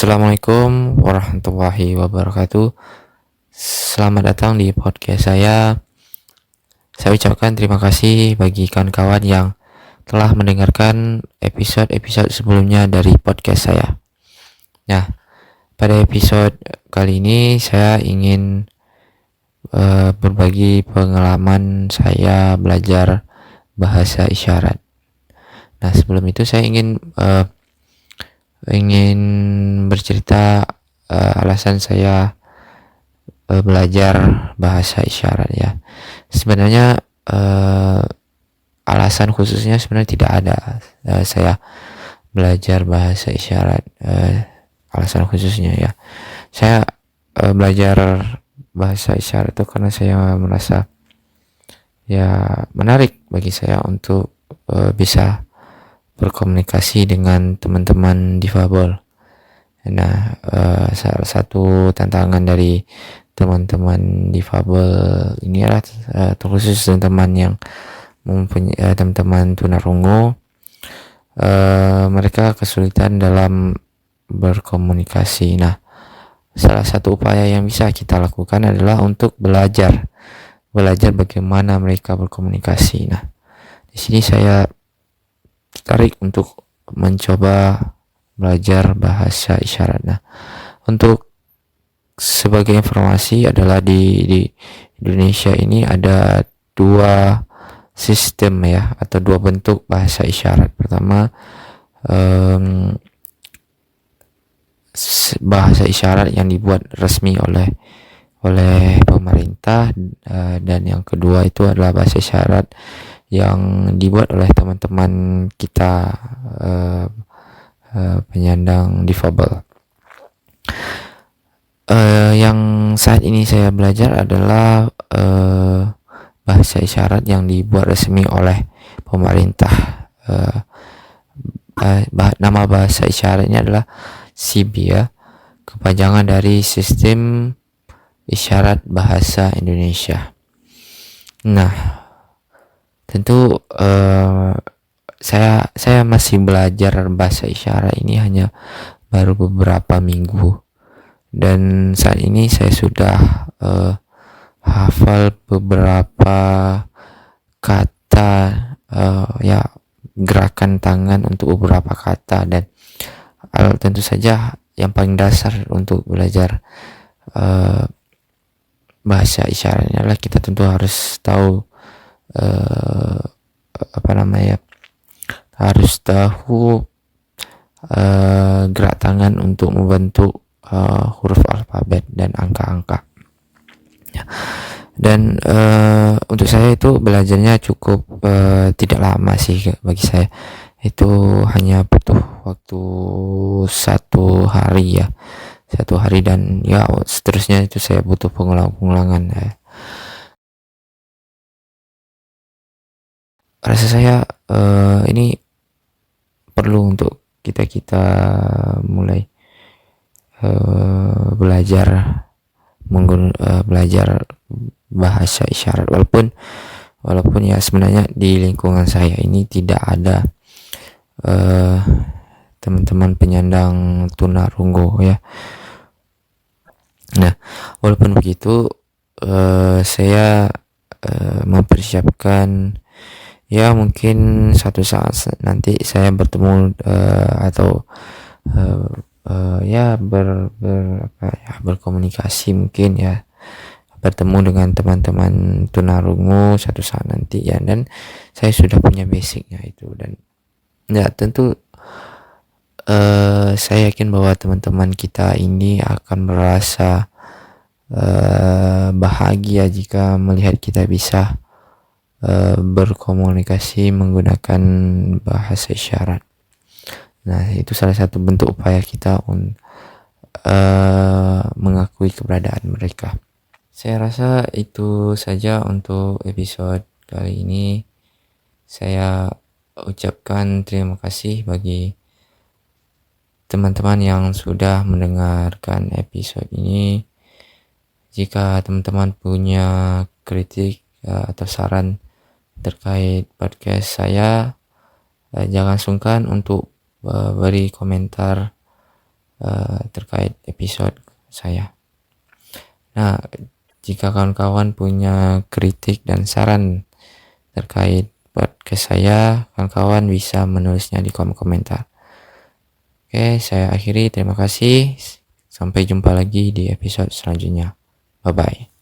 Assalamualaikum warahmatullahi wabarakatuh. Selamat datang di podcast saya. Saya ucapkan terima kasih bagi kawan-kawan yang telah mendengarkan episode-episode sebelumnya dari podcast saya. Nah, pada episode kali ini saya ingin berbagi pengalaman saya belajar bahasa isyarat. Nah, sebelum itu saya ingin bercerita alasan saya belajar bahasa isyarat ya. Sebenarnya alasan khususnya sebenarnya tidak ada. Saya belajar bahasa isyarat alasan khususnya ya. Saya belajar bahasa isyarat itu karena saya merasa ya menarik bagi saya untuk bisa berkomunikasi dengan teman-teman difabel. Nah, salah satu tantangan dari teman-teman difabel ini adalah terkhusus teman-teman yang mempunyai teman-teman tunarungu, mereka kesulitan dalam berkomunikasi. Nah, salah satu upaya yang bisa kita lakukan adalah untuk belajar bagaimana mereka berkomunikasi. Nah, di sini saya tertarik untuk mencoba belajar bahasa isyarat. Nah, untuk sebagai informasi adalah di Indonesia ini ada dua sistem ya, atau dua bentuk bahasa isyarat. Pertama, bahasa isyarat yang dibuat resmi oleh pemerintah, dan yang kedua itu adalah bahasa isyarat yang dibuat oleh teman-teman kita penyandang difabel. Yang saat ini saya belajar adalah bahasa isyarat yang dibuat resmi oleh pemerintah. Nama bahasa isyaratnya adalah SIB ya, kepanjangan dari Sistem Isyarat Bahasa Indonesia. Nah, tentu saya masih belajar bahasa isyarat ini hanya baru beberapa minggu, dan saat ini saya sudah hafal beberapa kata, ya gerakan tangan untuk beberapa kata, dan tentu saja yang paling dasar untuk belajar bahasa isyaratnya adalah kita tentu harus tahu harus tahu gerak tangan untuk membentuk huruf alfabet dan angka-angka ya. Dan untuk saya itu belajarnya cukup tidak lama sih bagi saya. Itu hanya butuh waktu satu hari, dan ya seterusnya itu saya butuh pengulangan ya. Rasa saya ini perlu untuk kita mulai belajar bahasa isyarat, walaupun ya sebenarnya di lingkungan saya ini tidak ada teman-teman penyandang tunarungu ya. Nah, walaupun begitu saya mempersiapkan ya, mungkin suatu saat nanti saya bertemu atau berkomunikasi mungkin ya, bertemu dengan teman-teman tunarungu suatu saat nanti ya, dan saya sudah punya basicnya itu, dan ya tentu saya yakin bahwa teman-teman kita ini akan merasa bahagia jika melihat kita bisa berkomunikasi menggunakan bahasa isyarat. Nah, itu salah satu bentuk upaya kita untuk mengakui keberadaan mereka. Saya rasa itu saja untuk episode kali ini. Saya ucapkan terima kasih bagi teman-teman yang sudah mendengarkan episode ini. Jika teman-teman punya kritik atau saran terkait podcast saya, jangan sungkan untuk beri komentar terkait episode saya. Nah, jika kawan-kawan punya kritik dan saran terkait podcast saya, kawan-kawan bisa menulisnya di kolom komentar. Oke, saya akhiri. Terima kasih. Sampai jumpa lagi di episode selanjutnya. Bye-bye.